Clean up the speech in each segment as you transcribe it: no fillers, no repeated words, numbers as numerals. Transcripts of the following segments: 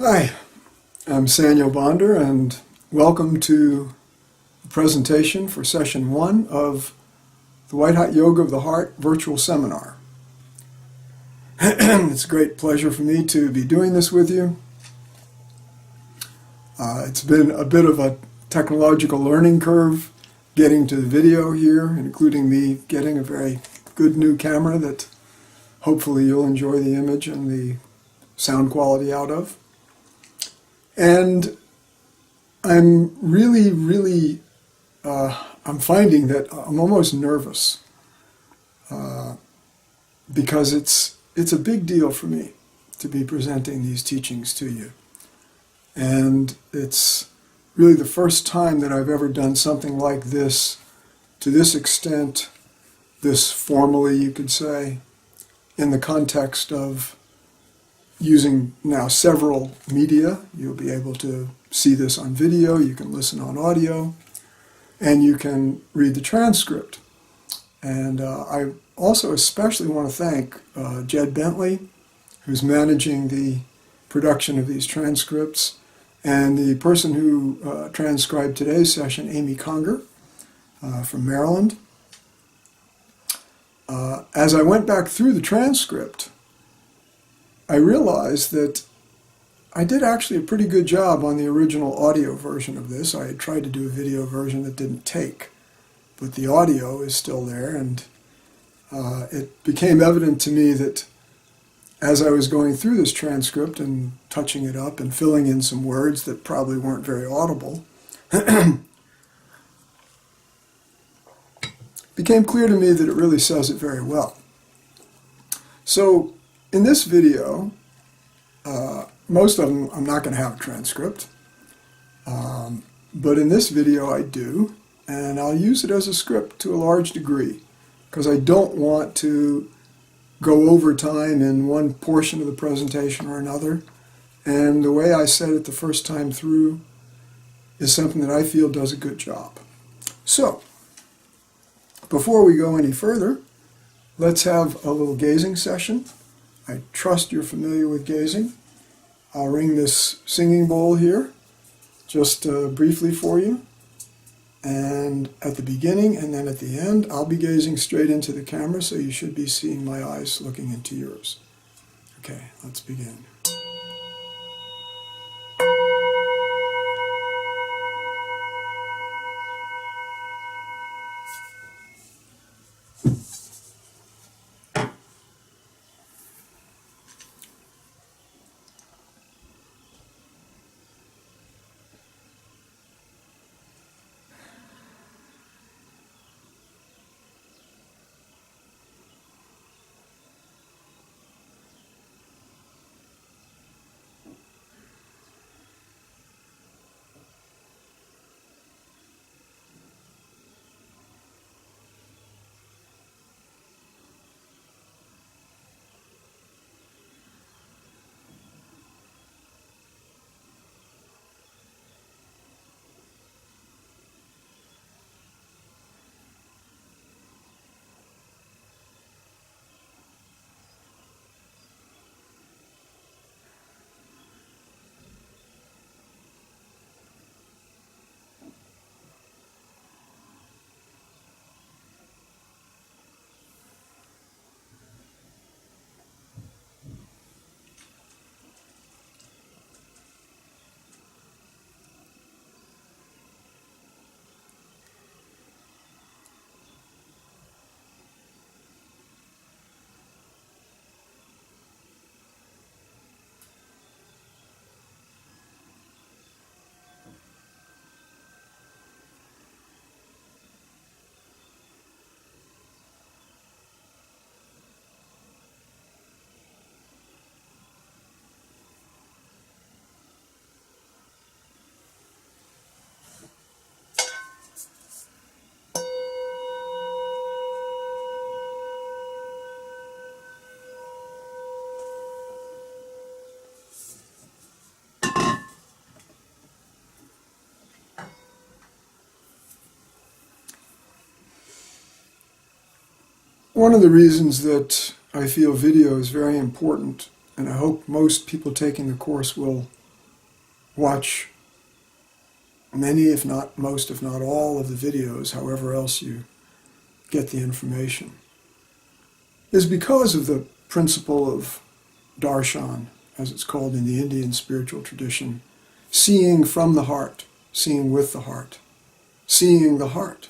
Hi, I'm Saniel and welcome to the presentation for session 1 of the White Hot Yoga of the Heart virtual seminar. It's a great pleasure for me to be doing this with you. It's been a bit of a technological learning curve getting to the video here, including me getting a very good new camera that hopefully you'll enjoy the image and the sound quality out of. And I'm really, I'm finding that I'm almost nervous because it's a big deal for me to be presenting these teachings to you. And it's really the first time that I've ever done something like this, to this extent, this formally, you could say, in the context of using now several media. You'll be able to see this on video, you can listen on audio, and you can read the transcript. And I also especially want to thank Jed Bentley, who's managing the production of these transcripts, and the person who transcribed today's session, Amy Conger, from Maryland. As I went back through the transcript, I realized that I did actually a pretty good job on the original audio version of this. I had tried to do a video version that didn't take, but the audio is still there, and it became evident to me that as I was going through this transcript and touching it up and filling in some words that probably weren't very audible, became clear to me that it really says it very well. So in this video, most of them I'm not going to have a transcript, but in this video I do, and I'll use it as a script to a large degree because I don't want to go over time in one portion of the presentation or another, and the way I said it the first time through is something that I feel does a good job. So, before we go any further, let's have a little gazing session. I trust you're familiar with gazing. I'll ring this singing bowl here just briefly for you. And at the beginning and then at the end, I'll be gazing straight into the camera, so you should be seeing my eyes looking into yours. Okay, let's begin. One of the reasons that I feel video is very important, and I hope most people taking the course will watch many, if not most, if not all of the videos, however else you get the information, is because of the principle of darshan, as it's called in the Indian spiritual tradition, seeing from the heart, seeing with the heart, seeing the heart,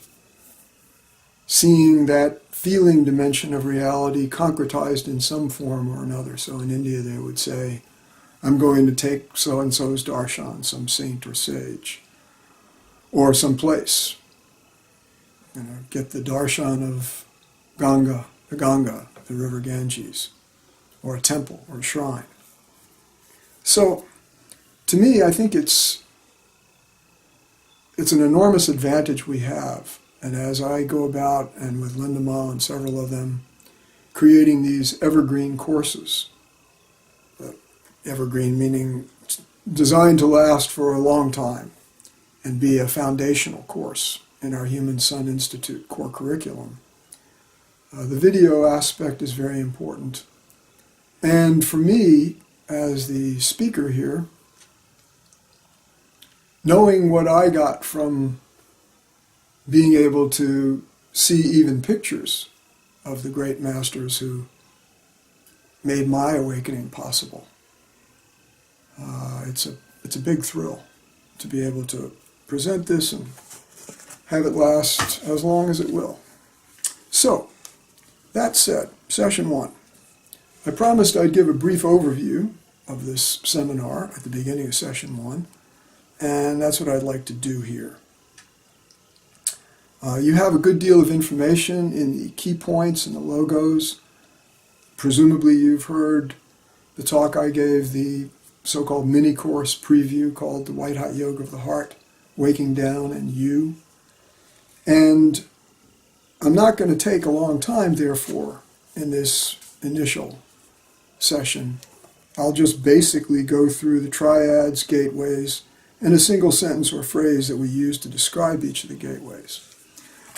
seeing that feeling dimension of reality concretized in some form or another. So in India they would say, I'm going to take so-and-so's darshan, some saint or sage, or some place. Get the darshan of Ganga, the river Ganges, or a temple or a shrine. So, to me, I think it's an enormous advantage we have. And as I go about, and with Linda Ma and several of them, creating these evergreen courses, evergreen meaning designed to last for a long time and be a foundational course in our Human Sun Institute core curriculum. The video aspect is very important. And for me, as the speaker here, knowing what I got from being able to see even pictures of the great masters who made my awakening possible, it's a big thrill to be able to present this and have it last as long as it will. So, that said, session 1. I promised I'd give a brief overview of this seminar at the beginning of session 1, and that's what I'd like to do here. You have a good deal of information in the key points and the logos. Presumably you've heard the talk I gave, the so-called mini-course preview called The White Hot Yoga of the Heart, Waking Down and You. And I'm not going to take a long time, therefore, in this initial session. I'll just basically go through the triads, gateways, and a single sentence or phrase that we use to describe each of the gateways.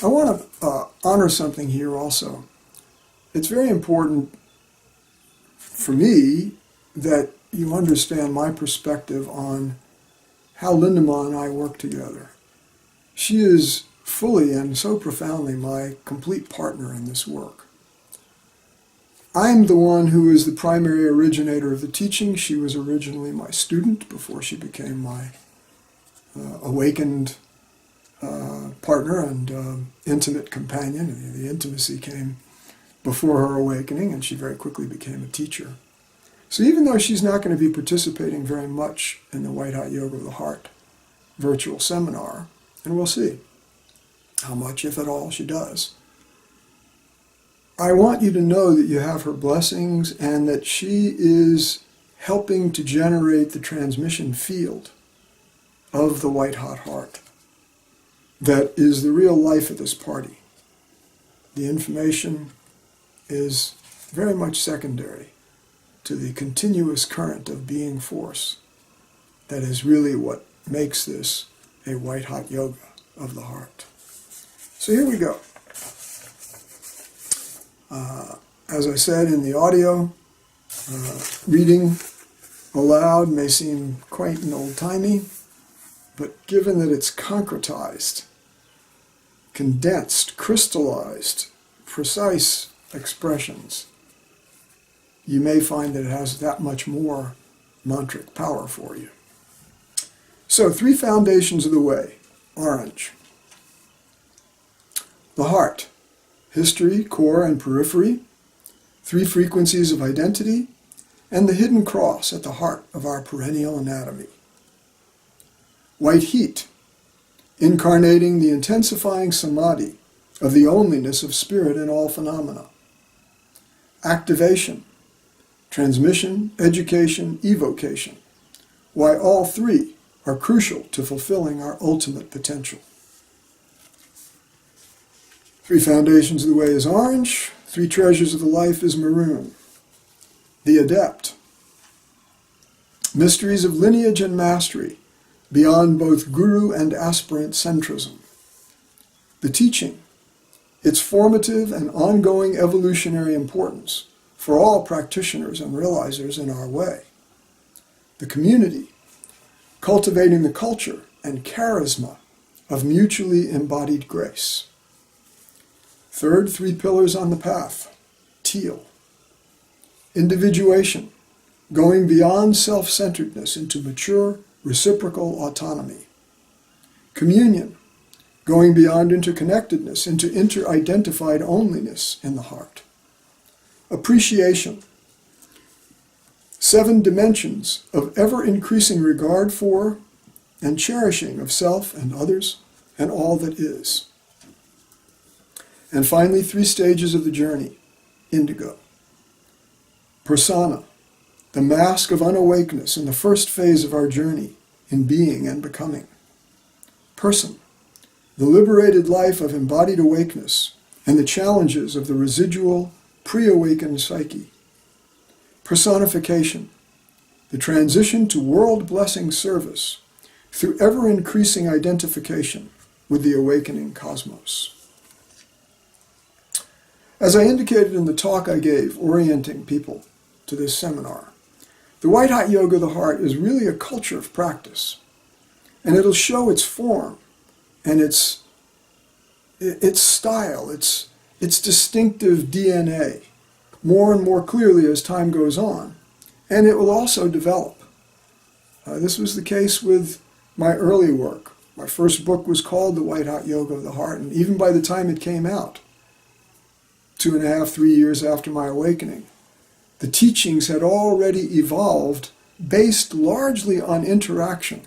I want to honor something here also. It's very important for me that you understand my perspective on how Linda Ma and I work together. She is fully and so profoundly my complete partner in this work. I'm the one who is the primary originator of the teaching. She was originally my student before she became my awakened partner and intimate companion. The intimacy came before her awakening, and she very quickly became a teacher. So even though she's not going to be participating very much in the White Hot Yoga of the Heart virtual seminar, and we'll see how much, if at all, she does, I want you to know that you have her blessings and that she is helping to generate the transmission field of the White Hot Heart that is the real life of this party. The information is very much secondary to the continuous current of being force that is really what makes this a white hot yoga of the heart. So here we go. As I said in the audio, reading aloud may seem quaint and old-timey, but given that it's concretized, condensed, crystallized, precise expressions, you may find that it has that much more mantric power for you. So, 3 foundations of the way. Orange. The heart. History, core, and periphery. 3 frequencies of identity. And the hidden cross at the heart of our perennial anatomy. White heat. Incarnating the intensifying samadhi of the onlyness of spirit in all phenomena. Activation. Transmission, education, evocation. Why all 3 are crucial to fulfilling our ultimate potential. 3 foundations of the way is orange. 3 treasures of the life is maroon. The adept. Mysteries of lineage and mastery beyond both guru and aspirant centrism. The teaching. Its formative and ongoing evolutionary importance for all practitioners and realizers in our way. The community. cultivating the culture and charisma of mutually embodied grace. Third, 3 pillars on the path. Teal. Individuation, going beyond self-centeredness into mature, reciprocal autonomy. Communion, going beyond interconnectedness into inter-identified onlyness in the heart. Appreciation, 7 dimensions of ever-increasing regard for and cherishing of self and others and all that is. And finally, 3 stages of the journey. Indigo. Persona, the mask of unawakeness in the first phase of our journey in being and becoming. Person, the liberated life of embodied awakeness and the challenges of the residual pre-awakened psyche. Personification, the transition to world-blessing service through ever-increasing identification with the awakening cosmos. As I indicated in the talk I gave orienting people to this seminar, the White Hot Yoga of the Heart is really a culture of practice, and it'll show its form and its style, its distinctive DNA more and more clearly as time goes on, and it will also develop. This was the case with my early work. My first book was called The White Hot Yoga of the Heart, and even by the time it came out, 2.5, 3 years after my awakening, the teachings had already evolved based largely on interaction.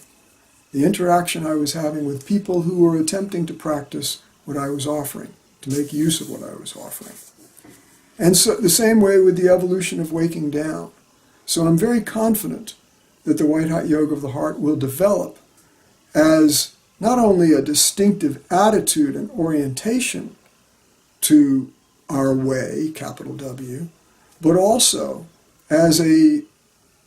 The interaction I was having with people who were attempting to practice what I was offering, to make use of what I was offering. And so the same way with the evolution of waking down. So I'm very confident that the White Hot Yoga of the Heart will develop as not only a distinctive attitude and orientation to our way, capital W, but also as a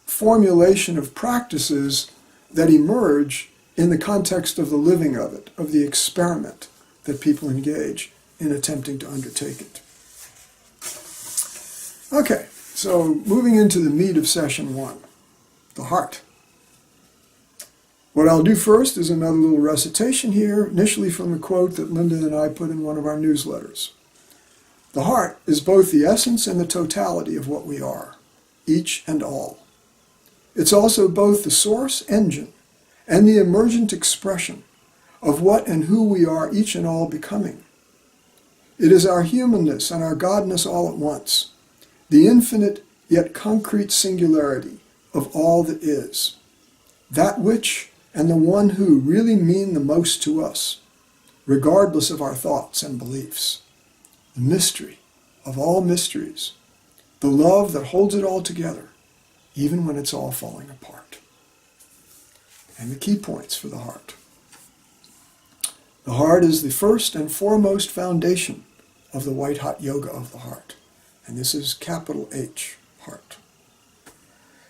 formulation of practices that emerge in the context of the living of it, of the experiment that people engage in attempting to undertake it. Okay, so moving into the meat of session 1, the heart. What I'll do first is another little recitation here, initially from the quote that Linda and I put in one of our newsletters. The heart is both the essence and the totality of what we are, each and all. It's also both the source engine and the emergent expression of what and who we are each and all becoming. It is our humanness and our godness all at once, the infinite yet concrete singularity of all that is, that which and the one who really mean the most to us, regardless of our thoughts and beliefs. The mystery of all mysteries, the love that holds it all together, even when it's all falling apart. And the key points for the heart. The heart is the first and foremost foundation of the White Hot Yoga of the Heart. And this is capital H, heart.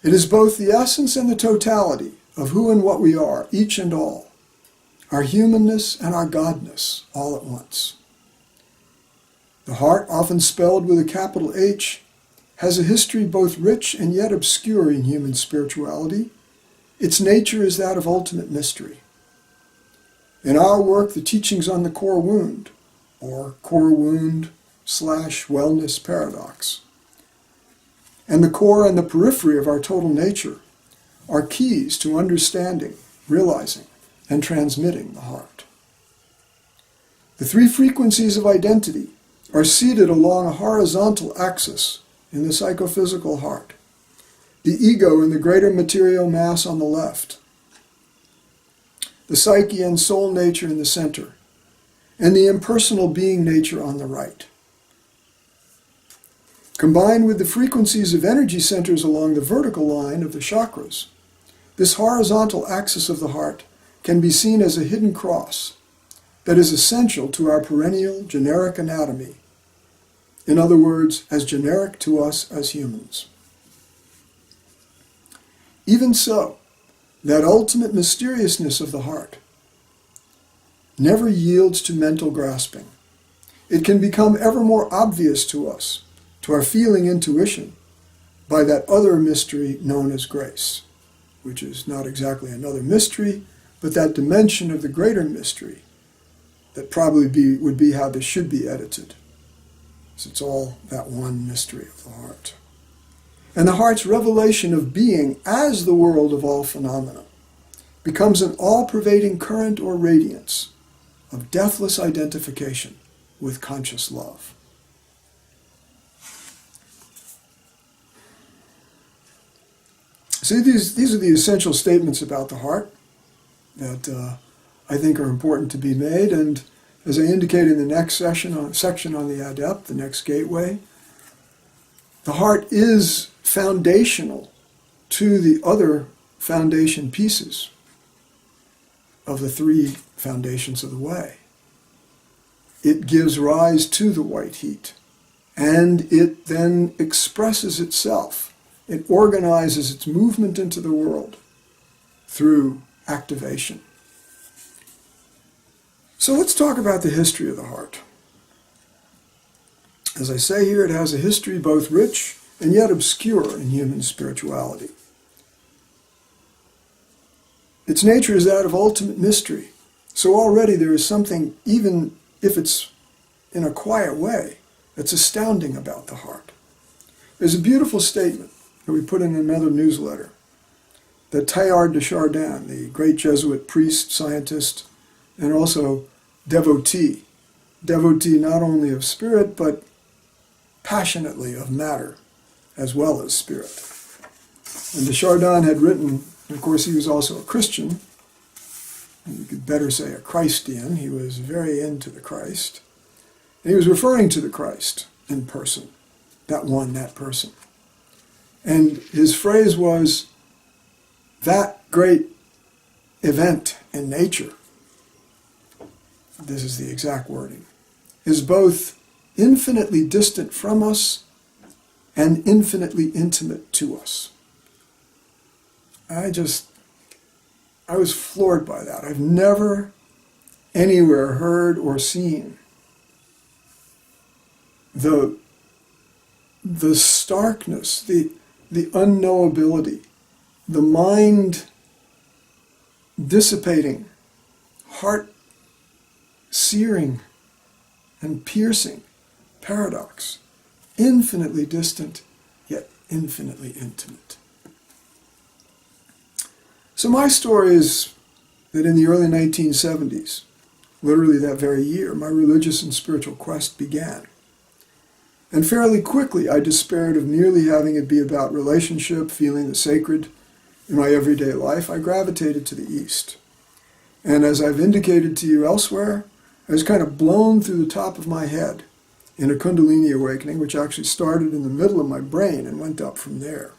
It is both the essence and the totality of who and what we are, each and all, our humanness and our godness all at once. The heart, often spelled with a capital H, has a history both rich and yet obscure in human spirituality. Its nature is that of ultimate mystery. In our work, the teachings on the core wound, or core wound/wellness paradox, and the core and the periphery of our total nature are keys to understanding, realizing, and transmitting the heart. The 3 frequencies of identity are seated along a horizontal axis in the psychophysical heart, the ego in the greater material mass on the left, the psyche and soul nature in the center, and the impersonal being nature on the right. Combined with the frequencies of energy centers along the vertical line of the chakras, this horizontal axis of the heart can be seen as a hidden cross that is essential to our perennial generic anatomy. In other words, as generic to us as humans. Even so, that ultimate mysteriousness of the heart never yields to mental grasping. It can become ever more obvious to us, to our feeling intuition, by that other mystery known as grace, which is not exactly another mystery, but that dimension of the greater mystery that probably would be how this should be edited. So it's all that one mystery of the heart. And the heart's revelation of being as the world of all phenomena becomes an all-pervading current or radiance of deathless identification with conscious love. See, these are the essential statements about the heart that I think are important to be made. And as I indicate in the next section on the adept, the next gateway, the heart is foundational to the other foundation pieces of the three foundations of the way. It gives rise to the white heat, and it then expresses itself. It organizes its movement into the world through activation. So let's talk about the history of the heart. As I say here, it has a history both rich and yet obscure in human spirituality. Its nature is that of ultimate mystery. So already there is something, even if it's in a quiet way, that's astounding about the heart. There's a beautiful statement that we put in another newsletter that Teilhard de Chardin, the great Jesuit priest, scientist, and also devotee not only of spirit, but passionately of matter, as well as spirit. And de Chardin had written, and of course he was also a Christian, and you could better say a Christian. He was very into the Christ. And he was referring to the Christ in person, that person. And his phrase was, that great event in nature, this is the exact wording, is both infinitely distant from us and infinitely intimate to us. I was floored by that. I've never anywhere heard or seen the starkness, the unknowability, the mind dissipating, heart searing and piercing paradox, infinitely distant yet infinitely intimate. So my story is that in the early 1970s, literally that very year, my religious and spiritual quest began. And fairly quickly I despaired of merely having it be about relationship, feeling the sacred in my everyday life. I gravitated to the East. And as I've indicated to you elsewhere, I was kind of blown through the top of my head in a Kundalini awakening, which actually started in the middle of my brain and went up from there.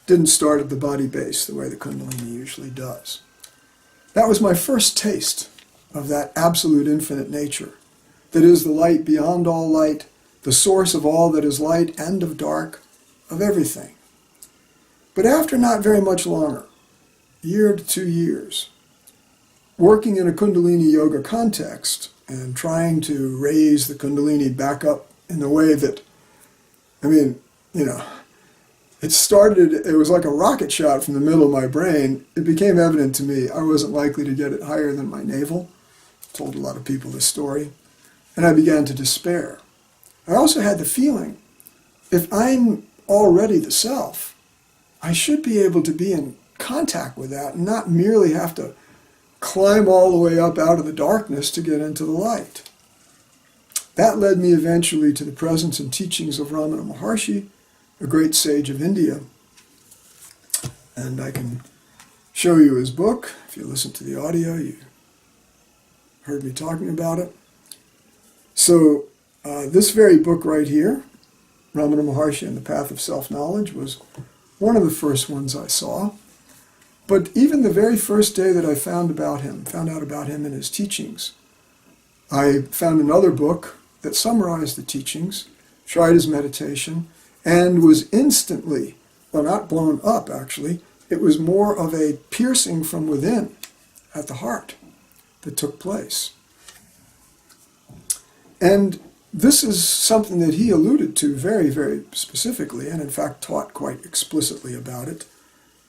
Didn't start at the body base the way the Kundalini usually does. That was my first taste of that absolute infinite nature that is the light beyond all light, the source of all that is light and of dark, of everything. But after not very much longer, year to 2 years, working in a Kundalini yoga context and trying to raise the Kundalini back up in the way that, it was like a rocket shot from the middle of my brain. It became evident to me I wasn't likely to get it higher than my navel. I told a lot of people this story. And I began to despair. I also had the feeling, if I'm already the self, I should be able to be in contact with that and not merely have to climb all the way up out of the darkness to get into the light. That led me eventually to the presence and teachings of Ramana Maharshi, a great sage of India. And I can show you his book. If you listen to the audio, you heard me talking about it. So this very book right here, Ramana Maharshi and the Path of Self-Knowledge, was one of the first ones I saw. But even the very first day that I found out about him and his teachings, I found another book that summarized the teachings, tried his meditation, and was instantly, well, not blown up actually, it was more of a piercing from within at the heart that took place. And this is something that he alluded to very, very specifically, and in fact taught quite explicitly about it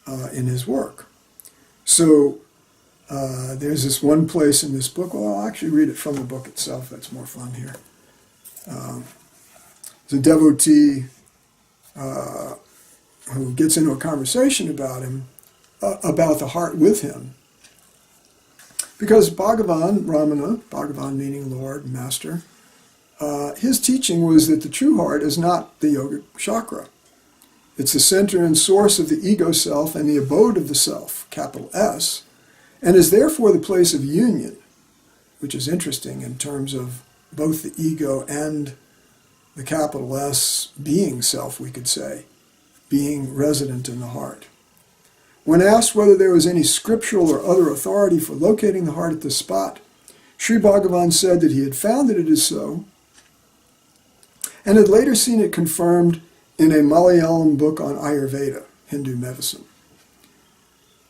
in his work. So there's this one place in this book, well, I'll actually read it from the book itself, that's more fun here. The devotee who gets into a conversation about him, about the heart with him. Because Bhagavan, Ramana, Bhagavan meaning Lord, Master, his teaching was that the true heart is not the yogic chakra. It's the center and source of the ego self and the abode of the self, capital S, and is therefore the place of union, which is interesting in terms of both the ego and the capital S being self, we could say, being resident in the heart. When asked whether there was any scriptural or other authority for locating the heart at this spot, Sri Bhagavan said that he had found that it is so, and had later seen it confirmed in a Malayalam book on Ayurveda, Hindu medicine.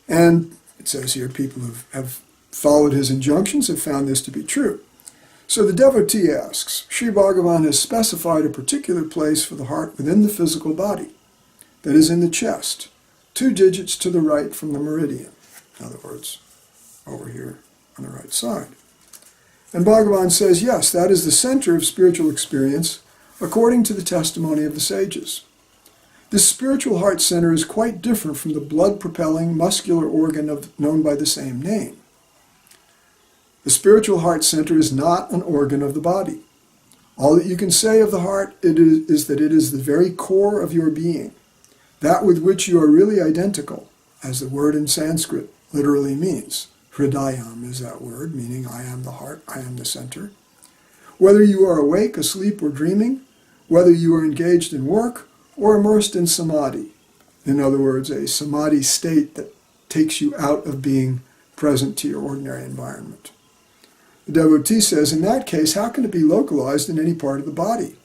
And it says here people who have followed his injunctions have found this to be true. So the devotee asks, Sri Bhagavan has specified a particular place for the heart within the physical body, that is in the chest, 2 digits to the right from the meridian. In other words, over here on the right side. And Bhagavan says, yes, that is the center of spiritual experience, according to the testimony of the sages. This spiritual heart center is quite different from the blood-propelling muscular organ known by the same name. The spiritual heart center is not an organ of the body. All that you can say of the heart is that it is the very core of your being, that with which you are really identical, as the word in Sanskrit literally means. Hridayam is that word, meaning I am the heart, I am the center. Whether you are awake, asleep, or dreaming, whether you are engaged in work or immersed in samadhi, in other words, a samadhi state that takes you out of being present to your ordinary environment. The devotee says, in that case, how can it be localized in any part of the body?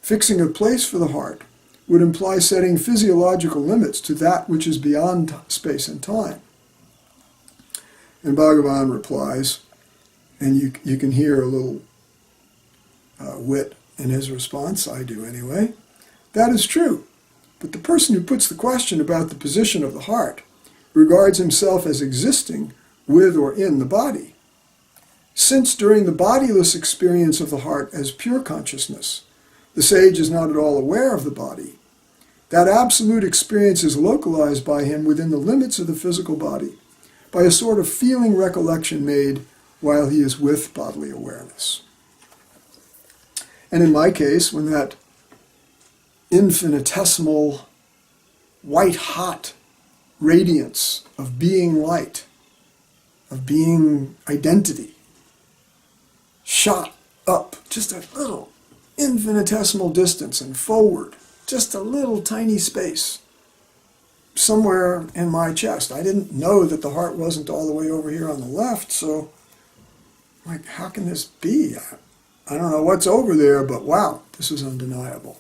Fixing a place for the heart would imply setting physiological limits to that which is beyond space and time. And Bhagavan replies, and you can hear a little wit in his response, I do anyway, that is true, but the person who puts the question about the position of the heart regards himself as existing with or in the body. Since during the bodiless experience of the heart as pure consciousness, the sage is not at all aware of the body, that absolute experience is localized by him within the limits of the physical body, by a sort of feeling recollection made while he is with bodily awareness. And in my case, when that infinitesimal, white-hot radiance of being light, of being identity, shot up just a little infinitesimal distance and forward, just a little tiny space, somewhere in my chest. I didn't know that the heart wasn't all the way over here on the left, so like, how can this be? I don't know what's over there, but wow, this is undeniable.